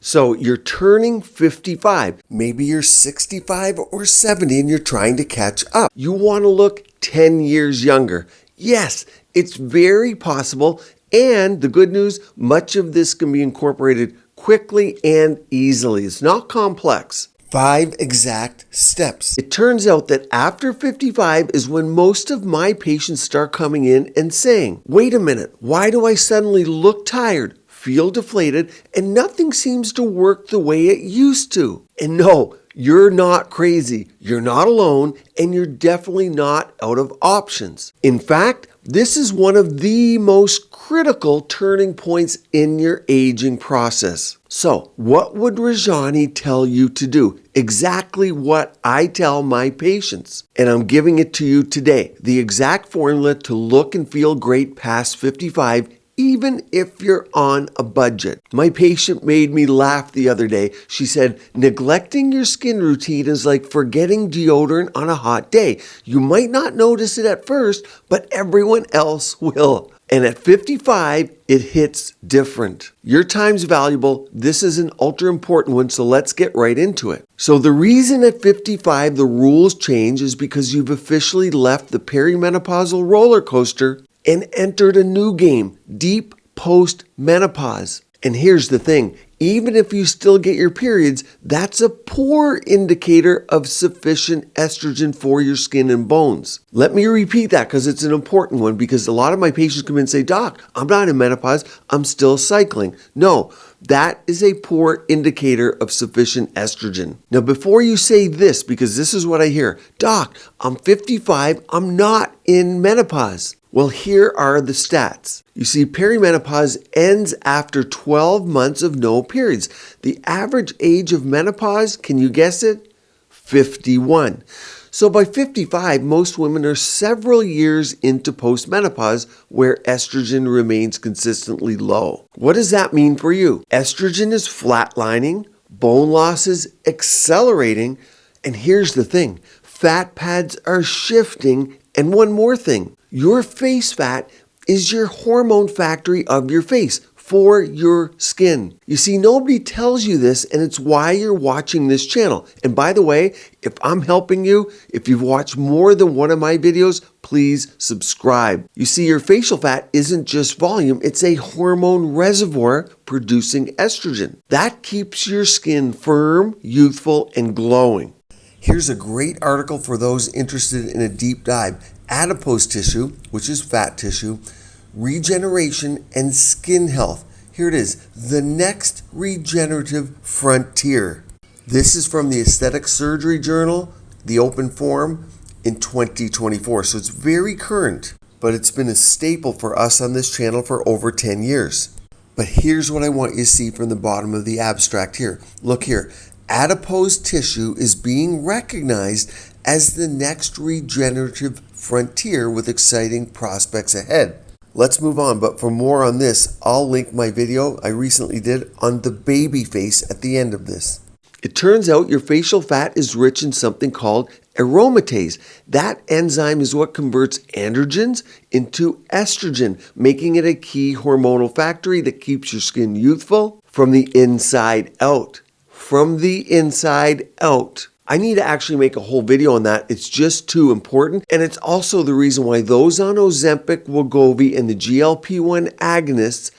So you're turning 55. Maybe you're 65 or 70 and you're trying to catch up. You want to look 10 years younger. Yes, it's very possible. And the good news, much of this can be incorporated quickly and easily. It's not complex. 5 exact steps. It turns out that after 55 is when most of my patients start coming in and saying, wait a minute, why do I suddenly look tired, feel deflated, and nothing seems to work the way it used to? And no, you're not crazy, you're not alone, and you're definitely not out of options. In fact, this is one of the most critical turning points in your aging process. So, what would Rajani tell you to do? Exactly what I tell my patients. And I'm giving it to you today. The exact formula to look and feel great past 55, even if you're on a budget. My patient made me laugh the other day. She said, neglecting your skin routine is like forgetting deodorant on a hot day. You might not notice it at first, but everyone else will. And at 55, it hits different. Your time's valuable. This is an ultra important one, so let's get right into it. So the reason at 55 the rules change is because you've officially left the perimenopausal roller coaster and entered a new game, deep post-menopause. And here's the thing, even if you still get your periods, that's a poor indicator of sufficient estrogen for your skin and bones. Let me repeat that because it's an important one, because a lot of my patients come in and say, Doc, I'm not in menopause, I'm still cycling. No, that is a poor indicator of sufficient estrogen. Now, before you say this, because this is what I hear, Doc, I'm 55, I'm not in menopause. Well, here are the stats. You see, perimenopause ends after 12 months of no periods. The average age of menopause, can you guess it? 51. So by 55, most women are several years into postmenopause where estrogen remains consistently low. What does that mean for you? Estrogen is flatlining, bone loss is accelerating, and here's the thing, fat pads are shifting, and one more thing. Your face fat is your hormone factory of your face for your skin. You see, nobody tells you this, and it's why you're watching this channel. And by the way, if I'm helping you, if you've watched more than one of my videos, please subscribe. You see, your facial fat isn't just volume, it's a hormone reservoir producing estrogen. That keeps your skin firm, youthful, and glowing. Here's a great article for those interested in a deep dive. Adipose tissue, which is fat tissue, regeneration, and skin health. Here it is, the next regenerative frontier. This is from the Aesthetic Surgery Journal, the open forum in 2024. So it's very current, but it's been a staple for us on this channel for over 10 years. But here's what I want you to see from the bottom of the abstract here. Look here, adipose tissue is being recognized as the next regenerative frontier with exciting prospects ahead. Let's move on, but for more on this, I'll link my video I recently did on the baby face at the end of this. It turns out your facial fat is rich in something called aromatase. That enzyme is what converts androgens into estrogen, making it a key hormonal factory that keeps your skin youthful from the inside out. From the inside out. I need to actually make a whole video on that. It's just too important. And it's also the reason why those on Ozempic, Wegovy, and the GLP-1 agonists,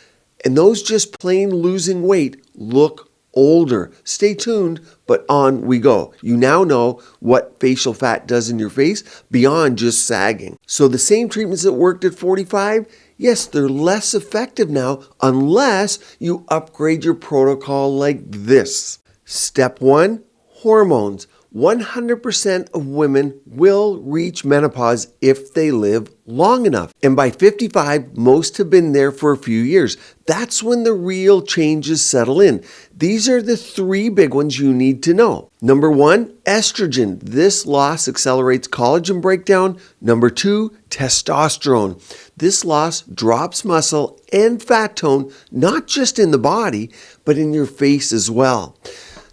and those just plain losing weight, look older. Stay tuned, but on we go. You now know what facial fat does in your face beyond just sagging. So the same treatments that worked at 45, yes, they're less effective now unless you upgrade your protocol like this. Step 1, hormones. 100% of women will reach menopause if they live long enough. And by 55, most have been there for a few years. That's when the real changes settle in. These are the 3 big ones you need to know. Number 1, estrogen. This loss accelerates collagen breakdown. Number 2, testosterone. This loss drops muscle and fat tone, not just in the body, but in your face as well.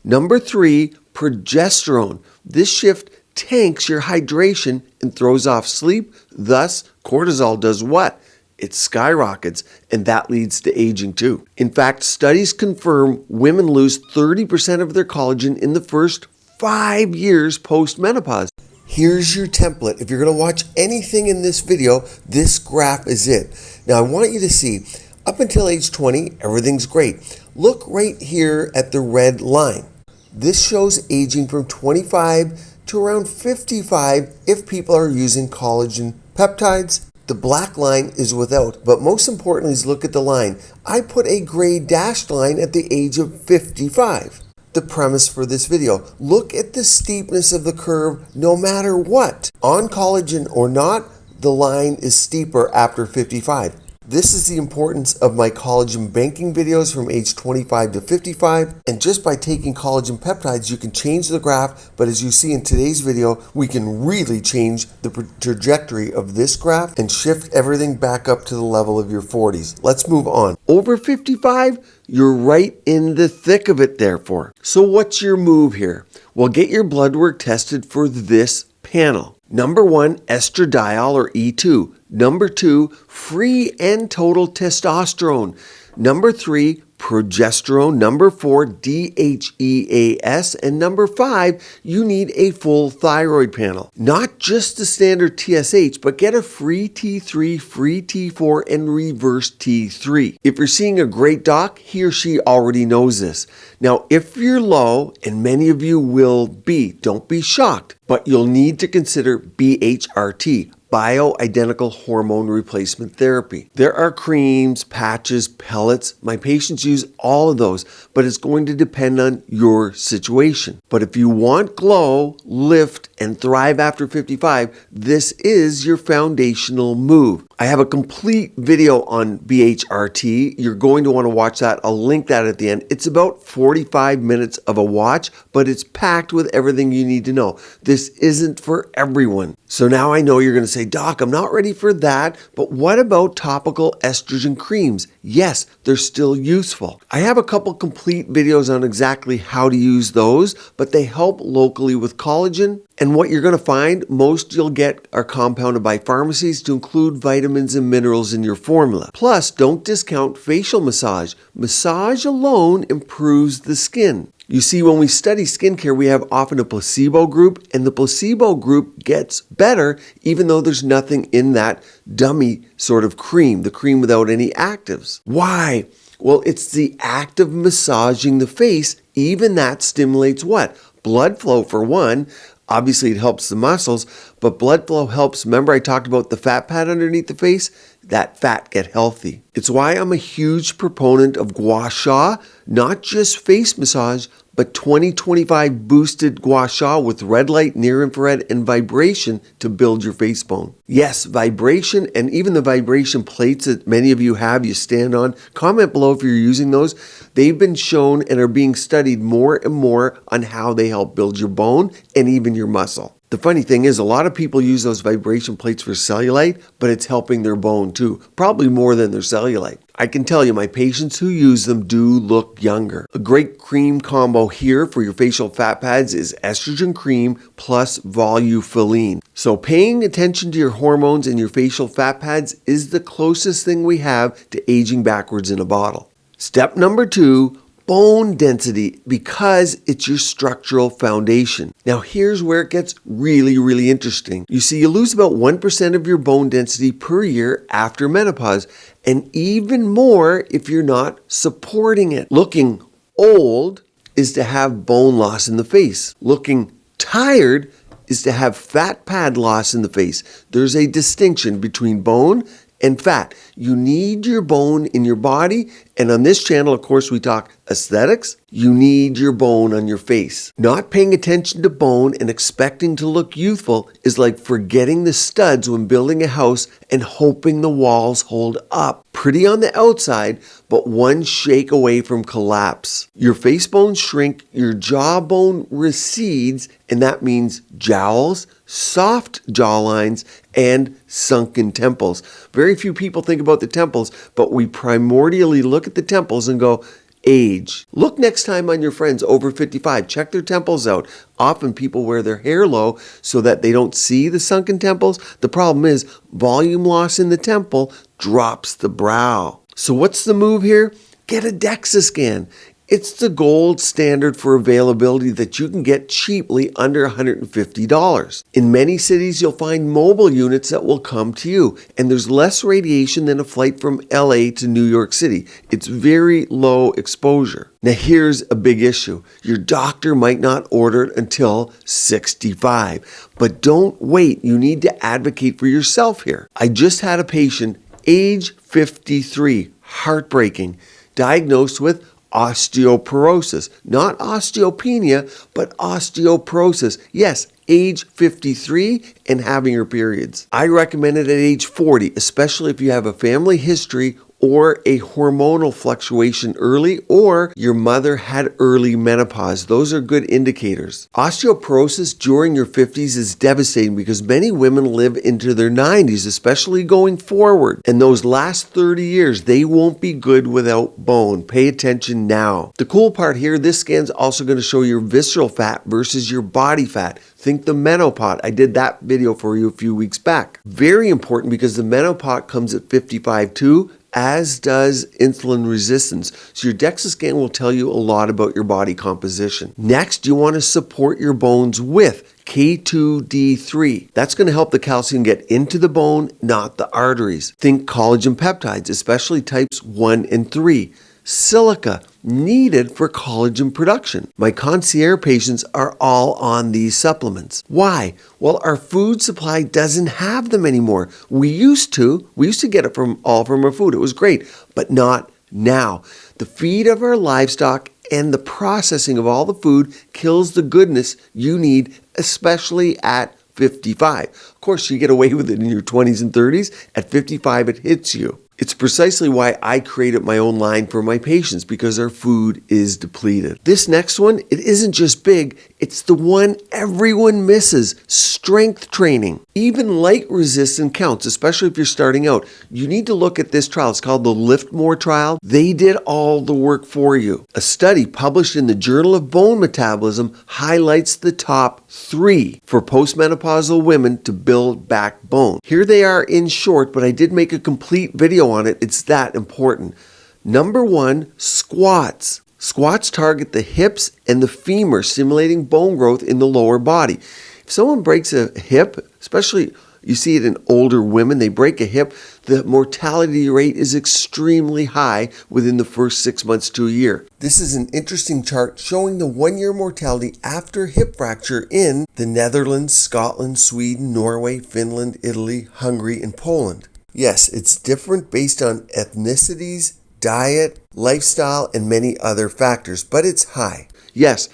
Number 3, progesterone. This shift tanks your hydration and throws off sleep. Thus, cortisol does what? it skyrockets, and that leads to aging too. In fact, studies confirm women lose 30% of their collagen in the first 5 years post-menopause. Here's your template. If you're going to watch anything in this video, this graph is it. Now, I want you to see, up until age 20, everything's great. Look right here at the red line. This shows aging from 25 to around 55 if people are using collagen peptides. The black line is without, but most importantly is look at the line. I put a gray dashed line at the age of 55. The premise for this video, look at the steepness of the curve no matter what. On collagen or not, the line is steeper after 55. This is the importance of my collagen banking videos from age 25 to 55. And just by taking collagen peptides, you can change the graph. But as you see in today's video, we can really change the trajectory of this graph and shift everything back up to the level of your 40s. Let's move on. Over 55, you're right in the thick of it, therefore. So what's your move here? Well, get your blood work tested for this panel. Number 1, estradiol or E2. Number 2, free and total testosterone. Number 3, progesterone. Number 4, DHEAS. And number 5, you need a full thyroid panel. Not just the standard TSH, but get a free T3, free T4, and reverse T3. If you're seeing a great doc, he or she already knows this. Now, if you're low, and many of you will be, don't be shocked, but you'll need to consider BHRT, bioidentical hormone replacement therapy. There are creams, patches, pellets. My patients use all of those, but it's going to depend on your situation. But if you want glow, lift, and thrive after 55, this is your foundational move. I have a complete video on BHRT. You're going to want to watch that. I'll link that at the end. It's about 45 minutes of a watch, but it's packed with everything you need to know. This isn't for everyone. So now I know you're going to say, Doc, I'm not ready for that, but what about topical estrogen creams? Yes, they're still useful. I have a couple complete videos on exactly how to use those, but they help locally with collagen. And what you're going to find, most you'll get are compounded by pharmacies to include vitamins and minerals in your formula. Plus, don't discount facial massage. Massage alone improves the skin. You see, when we study skincare, we have often a placebo group, and the placebo group gets better even though there's nothing in that dummy sort of cream, the cream without any actives. Why? Well, it's the act of massaging the face. Even that stimulates what? Blood flow for one. Obviously, it helps the muscles, but blood flow helps. Remember, I talked about the fat pad underneath the face? That fat get healthy. It's why I'm a huge proponent of gouacha, not just face massage, but 20/25 boosted gouacha with red light, near infrared, and vibration to build your face bone. Yes, vibration, and even the vibration plates that many of you have, you stand on. Comment below if you're using those. They've been shown and are being studied more and more on how they help build your bone and even your muscle. The funny thing is, a lot of people use those vibration plates for cellulite, but it's helping their bone too, probably more than their cellulite. I can tell you, my patients who use them do look younger. A great cream combo here for your facial fat pads is estrogen cream plus volufiline. So paying attention to your hormones and your facial fat pads is the closest thing we have to aging backwards in a bottle. Step number 2, bone density, because it's your structural foundation. Now here's where it gets really interesting. You see, you lose about 1% of your bone density per year after menopause, and even more if you're not supporting it. Looking old is to have bone loss in the face. Looking tired is to have fat pad loss in the face. There's a distinction between bone and fat. You need your bone in your body, and on this channel, of course, we talk aesthetics. You need your bone on your face. Not paying attention to bone and expecting to look youthful is like forgetting the studs when building a house and hoping the walls hold up. Pretty on the outside, but one shake away from collapse. Your face bones shrink, your jawbone recedes, and that means jowls, soft jawlines, and sunken temples. Very few people think about the temples, but we primordially look at the temples and go, age. Look next time on your friends over 55. Check their temples out. Often people wear their hair low so that they don't see the sunken temples. The problem is volume loss in the temple drops the brow. So what's the move here? Get a DEXA scan. It's the gold standard for availability that you can get cheaply under $150. In many cities, you'll find mobile units that will come to you, and there's less radiation than a flight from LA to New York City. It's very low exposure. Now here's a big issue. Your doctor might not order it until 65, but don't wait. You need to advocate for yourself here. I just had a patient, age 53, heartbreaking, diagnosed with osteoporosis, not osteopenia, but osteoporosis. Yes, age 53 and having her periods. I recommend it at age 40, especially if you have a family history or a hormonal fluctuation early, or your mother had early menopause. Those are good indicators. Osteoporosis during your 50s is devastating because many women live into their 90s, especially going forward. And those last 30 years, they won't be good without bone. Pay attention now. The cool part here, this scan's also going to show your visceral fat versus your body fat. Think the menopause. I did that video for you a few weeks back. Very important because the menopause comes at 55 too, as does insulin resistance. So your DEXA scan will tell you a lot about your body composition. Next, you want to support your bones with K2D3. That's going to help the calcium get into the bone, not the arteries. Think collagen peptides, especially types 1 and 3. Silica, needed for collagen production. My concierge patients are all on these supplements. Why? Well, our food supply doesn't have them anymore. We used to get it from our food. It was great, but not now. The feed of our livestock and the processing of all the food kills the goodness you need, especially at 55. Of course, you get away with it in your 20s and 30s. At 55, it hits you. It's precisely why I created my own line for my patients, because our food is depleted. This next one, it isn't just big, it's the one everyone misses, strength training. Even light resistance counts, especially if you're starting out. You need to look at this trial. It's called the Lift More trial. They did all the work for you. A study published in the Journal of Bone Metabolism highlights the top 3 for postmenopausal women to build back bone. Here they are in short, but I did make a complete video on it. It's that important. Number 1, squats. Squats target the hips and the femur, stimulating bone growth in the lower body. If someone breaks a hip, especially you see it in older women, they break a hip, the mortality rate is extremely high within the first 6 months to a year. This is an interesting chart showing the 1-year mortality after hip fracture in the Netherlands, Scotland, Sweden, Norway, Finland, Italy, Hungary, and Poland. Yes, it's different based on ethnicities, diet, lifestyle, and many other factors, but it's high. Yes,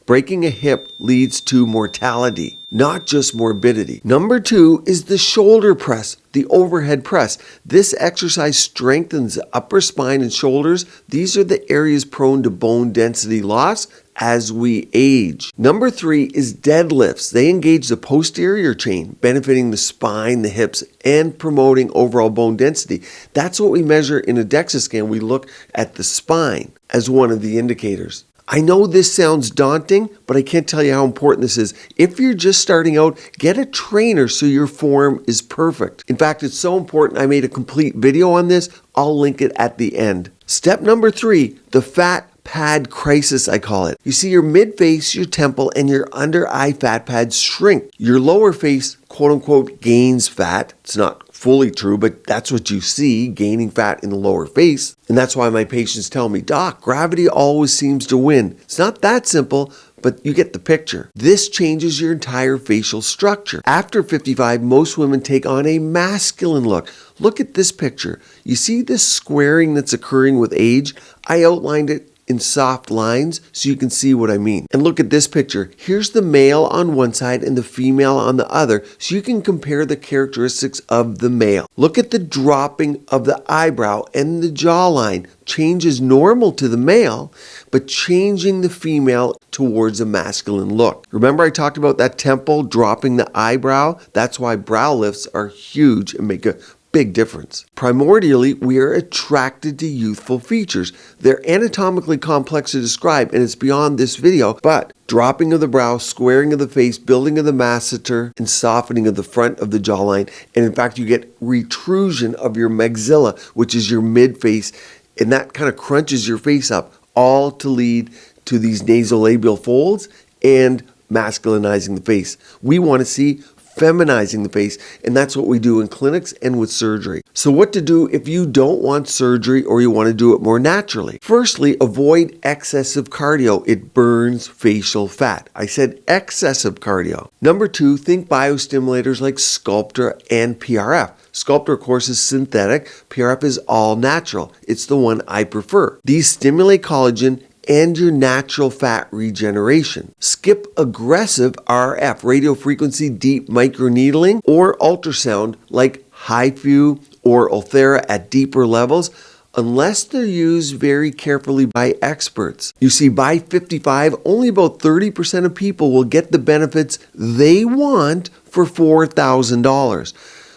breaking a hip leads to mortality, not just morbidity. Number 2 is the shoulder press, the overhead press. This exercise strengthens the upper spine and shoulders. These are the areas prone to bone density loss as we age. Number 3 is deadlifts. They engage the posterior chain, benefiting the spine, the hips, and promoting overall bone density. That's what we measure in a DEXA scan. We look at the spine as one of the indicators. I know this sounds daunting, but I can't tell you how important this is. If you're just starting out, get a trainer so your form is perfect. In fact, it's so important I made a complete video on this. I'll link it at the end. Step number 3, the fat pad crisis, I call it. You see your mid-face, your temple, and your under-eye fat pads shrink. Your lower face, quote-unquote, gains fat. It's not fully true, but that's what you see, gaining fat in the lower face. And that's why my patients tell me, Doc, gravity always seems to win. It's not that simple, but you get the picture. This changes your entire facial structure. After 55, most women take on a masculine look. Look at this picture. You see this squaring that's occurring with age? I outlined it in soft lines so you can see what I mean. And look at this picture. Here's the male on one side and the female on the other, so you can compare the characteristics of the male. Look at the dropping of the eyebrow and the jawline. Change is normal to the male, but changing the female towards a masculine look. Remember I talked about that temple dropping the eyebrow? That's why brow lifts are huge and make a Big difference. Primordially, we are attracted to youthful features. They're anatomically complex to describe, and it's beyond this video, but dropping of the brow, squaring of the face, building of the masseter, and softening of the front of the jawline. And in fact, you get retrusion of your maxilla, which is your mid-face, and that kind of crunches your face up, all to lead to these nasolabial folds and masculinizing the face. We want to see feminizing the face, and that's what we do in clinics and with surgery. So what to do if you don't want surgery or you want to do it more naturally? Firstly, avoid excessive cardio. It burns facial fat. I said excessive cardio. Number 2, think biostimulators like Sculptra and PRF. Sculptra, of course, is synthetic. PRF is all natural. It's the one I prefer. These stimulate collagen and your natural fat regeneration. Skip aggressive RF, radio frequency deep microneedling, or ultrasound like HIFU or Ulthera at deeper levels, unless they're used very carefully by experts. You see, by 55, only about 30% of people will get the benefits they want for $4,000.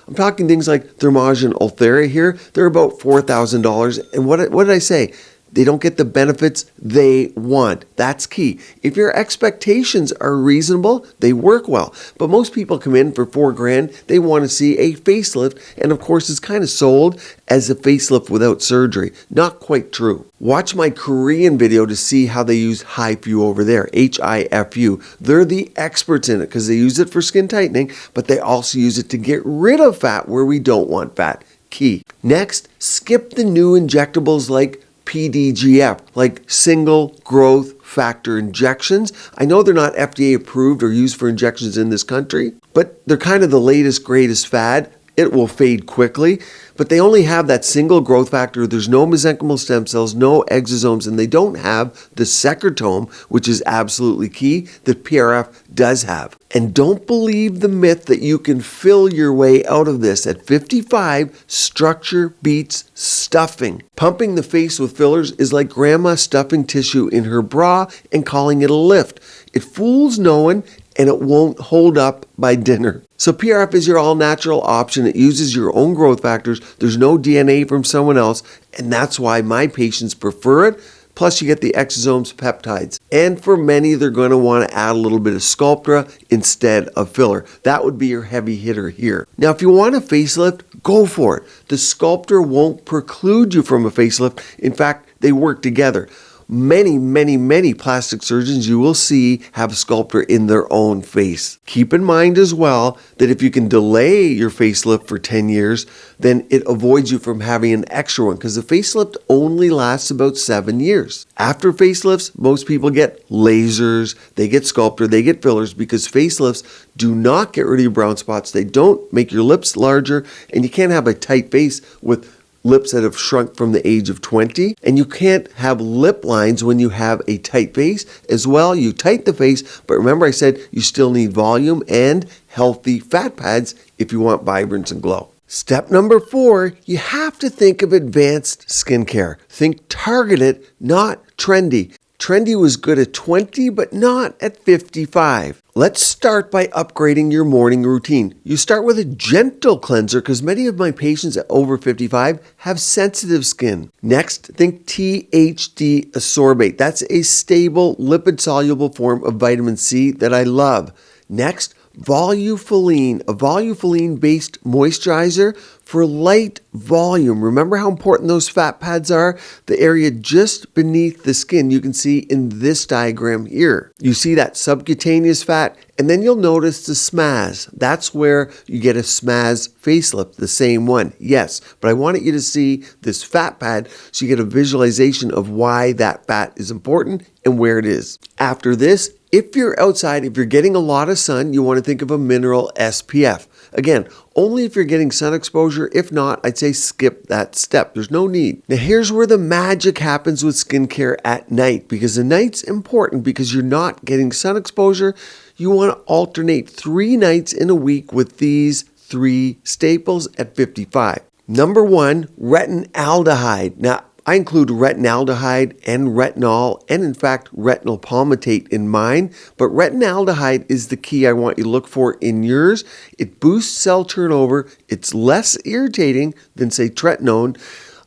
I'm talking things like Dermar and Ulthera here. They're about $4,000. And what did I say? They don't get the benefits they want. That's key. If your expectations are reasonable, they work well. But most people come in for $4,000. They want to see a facelift. And of course, it's kind of sold as a facelift without surgery. Not quite true. Watch my Korean video to see how they use HIFU over there, HIFU. They're the experts in it because they use it for skin tightening, but they also use it to get rid of fat where we don't want fat. Key. Next, skip the new injectables like PDGF, like single growth factor injections. I know they're not FDA approved or used for injections in this country, but they're kind of the latest, greatest fad. It will fade quickly, but they only have that single growth factor. There's no mesenchymal stem cells, no exosomes, and they don't have the secretome, which is absolutely key, that PRF does have. And don't believe the myth that you can fill your way out of this. At 55, structure beats stuffing. Pumping the face with fillers is like grandma stuffing tissue in her bra and calling it a lift. It fools no one, and it won't hold up by dinner. So PRF is your all-natural option. It uses your own growth factors. There's no DNA from someone else, and that's why my patients prefer it. Plus, you get the exosomes peptides. And for many, they're going to want to add a little bit of Sculptra instead of filler. That would be your heavy hitter here. Now, if you want a facelift, go for it. The Sculptra won't preclude you from a facelift. In fact, they work together. Many plastic surgeons you will see have Sculptra in their own face. Keep in mind as well that if you can delay your facelift for 10 years, then it avoids you from having an extra one because the facelift only lasts about 7 years. After facelifts, most people get lasers, they get Sculptra, they get fillers because facelifts do not get rid of your brown spots. They don't make your lips larger, and you can't have a tight face with lips that have shrunk from the age of 20, and you can't have lip lines when you have a tight face as well. You tighten the face, but remember I said you still need volume and healthy fat pads if you want vibrance and glow. Step number 4, you have to think of advanced skincare. Think targeted, not trendy. Trendy was good at 20, but not at 55. Let's start by upgrading your morning routine. You start with a gentle cleanser because many of my patients at over 55 have sensitive skin. Next, think THD ascorbate. That's a stable, lipid-soluble form of vitamin C that I love. Next, Volufiline, a volufiline-based moisturizer for light volume. Remember how important those fat pads are? The area just beneath the skin you can see in this diagram here. You see that subcutaneous fat, and then you'll notice the smaz. That's where you get a smaz facelift, the same one. Yes, but I wanted you to see this fat pad so you get a visualization of why that fat is important and where it is. After this, if you're outside, if you're getting a lot of sun, you want to think of a mineral SPF. Again, only if you're getting sun exposure. If not, I'd say skip that step. There's no need. Now here's where the magic happens with skincare at night, because the night's important because you're not getting sun exposure. You want to alternate 3 nights in a week with these 3 staples at 55. Number 1, retinaldehyde. Now, I include retinaldehyde and retinol, and in fact retinol palmitate in mine, but retinaldehyde is the key I want you to look for in yours. It boosts cell turnover, it's less irritating than say tretinoin,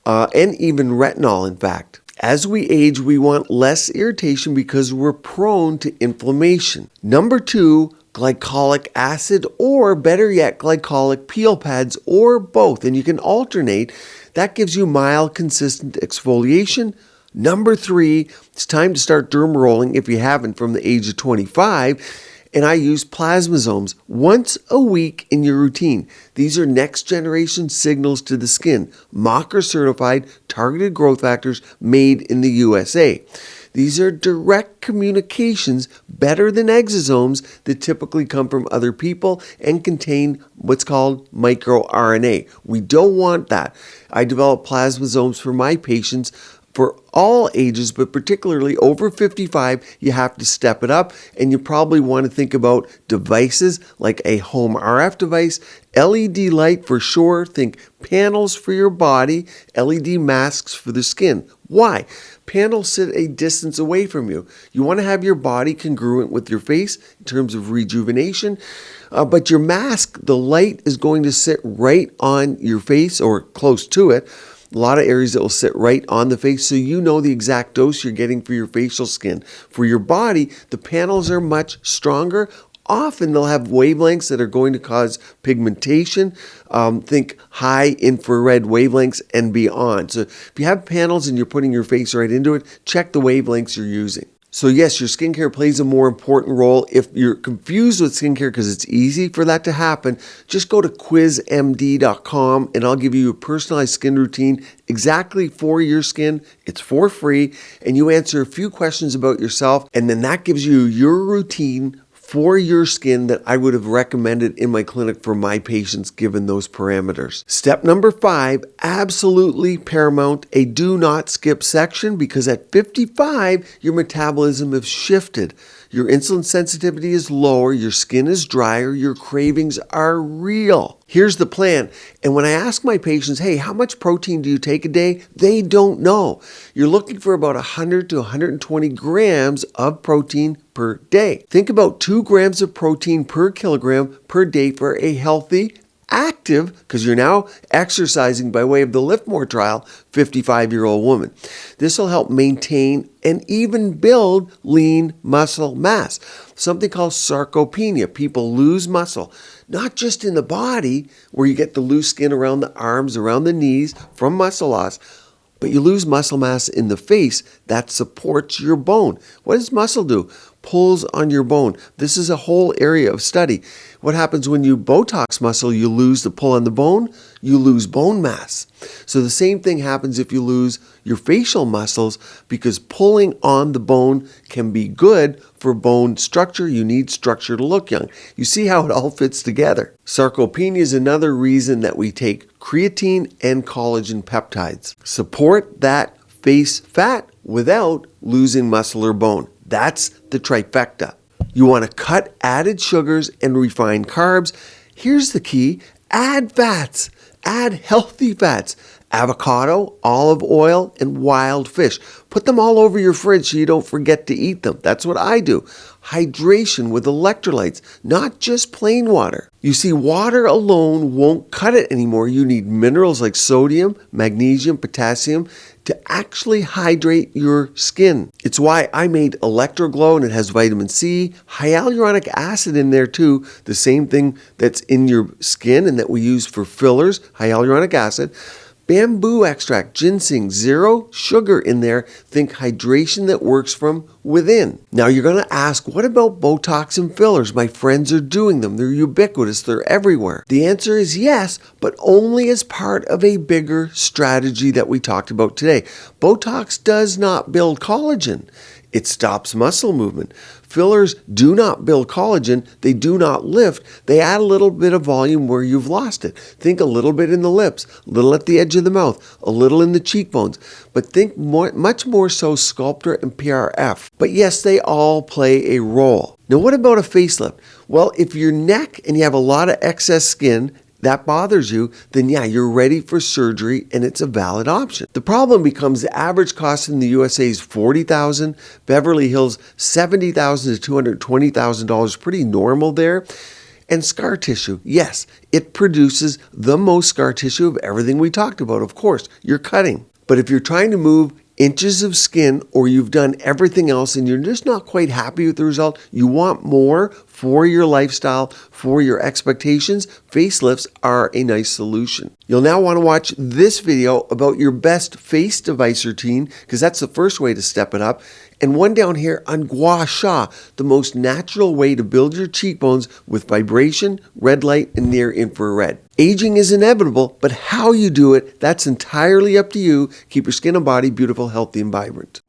and even retinol in fact. As we age, we want less irritation because we're prone to inflammation. Number 2, glycolic acid, or better yet, glycolic peel pads, or both, and you can alternate. That gives you mild, consistent exfoliation. Number 3, it's time to start derma rolling if you haven't from the age of 25. And I use plasmasomes once a week in your routine. These are next generation signals to the skin, Mocker certified targeted growth factors made in the USA. These are direct communications better than exosomes that typically come from other people and contain what's called microRNA. We don't want that. I develop plasmasomes for my patients for all ages, but particularly over 55, you have to step it up, and you probably want to think about devices like a home RF device, LED light for sure, think panels for your body, LED masks for the skin. Why? Panels sit a distance away from you. You want to have your body congruent with your face in terms of rejuvenation, but your mask, the light is going to sit right on your face or close to it. A lot of areas that will sit right on the face, so you know the exact dose you're getting for your facial skin. For your body, the panels are much stronger. Often they'll have wavelengths that are going to cause pigmentation. Think high infrared wavelengths and beyond. So if you have panels and you're putting your face right into it, check the wavelengths you're using. So yes, your skincare plays a more important role. If you're confused with skincare, because it's easy for that to happen, just go to quizmd.com and I'll give you a personalized skin routine exactly for your skin. It's for free, and you answer a few questions about yourself, and then that gives you your routine for your skin that I would have recommended in my clinic for my patients given those parameters. Step number 5, absolutely paramount, a do not skip section, because at 55, your metabolism has shifted. Your insulin sensitivity is lower, your skin is drier, your cravings are real. Here's the plan. And when I ask my patients, hey, how much protein do you take a day? They don't know. You're looking for about 100 to 120 grams of protein per day. Think about 2 grams of protein per kilogram per day for a healthy, active, because you're now exercising by way of the Lift More trial, 55-year-old woman. This will help maintain and even build lean muscle mass. Something called sarcopenia. People lose muscle, not just in the body where you get the loose skin around the arms, around the knees from muscle loss, but you lose muscle mass in the face that supports your bone. What does muscle do? Pulls on your bone. This is a whole area of study. What happens when you Botox muscle? You lose the pull on the bone, you lose bone mass. So the same thing happens if you lose your facial muscles, because pulling on the bone can be good for bone structure. You need structure to look young. You see how it all fits together. Sarcopenia is another reason that we take creatine and collagen peptides. Support that face fat without losing muscle or bone. That's the trifecta. You want to cut added sugars and refined carbs. Here's the key. Add fats. Add healthy fats. Avocado, olive oil, and wild fish. Put them all over your fridge so you don't forget to eat them. That's what I do. Hydration with electrolytes, not just plain water. You see, water alone won't cut it anymore. You need minerals like sodium, magnesium, potassium to actually hydrate your skin. It's why I made Electroglow, and it has vitamin C, hyaluronic acid in there too, the same thing that's in your skin and that we use for fillers, hyaluronic acid. Bamboo extract, ginseng, 0 sugar in there. Think hydration that works from within. Now you're going to ask, what about Botox and fillers? My friends are doing them. They're ubiquitous. They're everywhere. The answer is yes, but only as part of a bigger strategy that we talked about today. Botox does not build collagen. It stops muscle movement. Fillers do not build collagen. They do not lift. They add a little bit of volume where you've lost it. Think a little bit in the lips, a little at the edge of the mouth, a little in the cheekbones. But think much more so Sculptra and PRF. But yes, they all play a role. Now, what about a facelift? Well, if your neck and you have a lot of excess skin, that bothers you, then yeah, you're ready for surgery and it's a valid option. The problem becomes the average cost in the USA is $40,000, Beverly Hills $70,000 to $220,000, pretty normal there. And scar tissue, yes, it produces the most scar tissue of everything we talked about. Of course, you're cutting. But if you're trying to move inches of skin or you've done everything else and you're just not quite happy with the result, you want more for your lifestyle, for your expectations, facelifts are a nice solution. You'll now want to watch this video about your best face device routine, because that's the first way to step it up, and one down here on gouacha, the most natural way to build your cheekbones with vibration, red light, and near infrared. Aging is inevitable, but how you do it, that's entirely up to you. Keep your skin and body beautiful, healthy, and vibrant.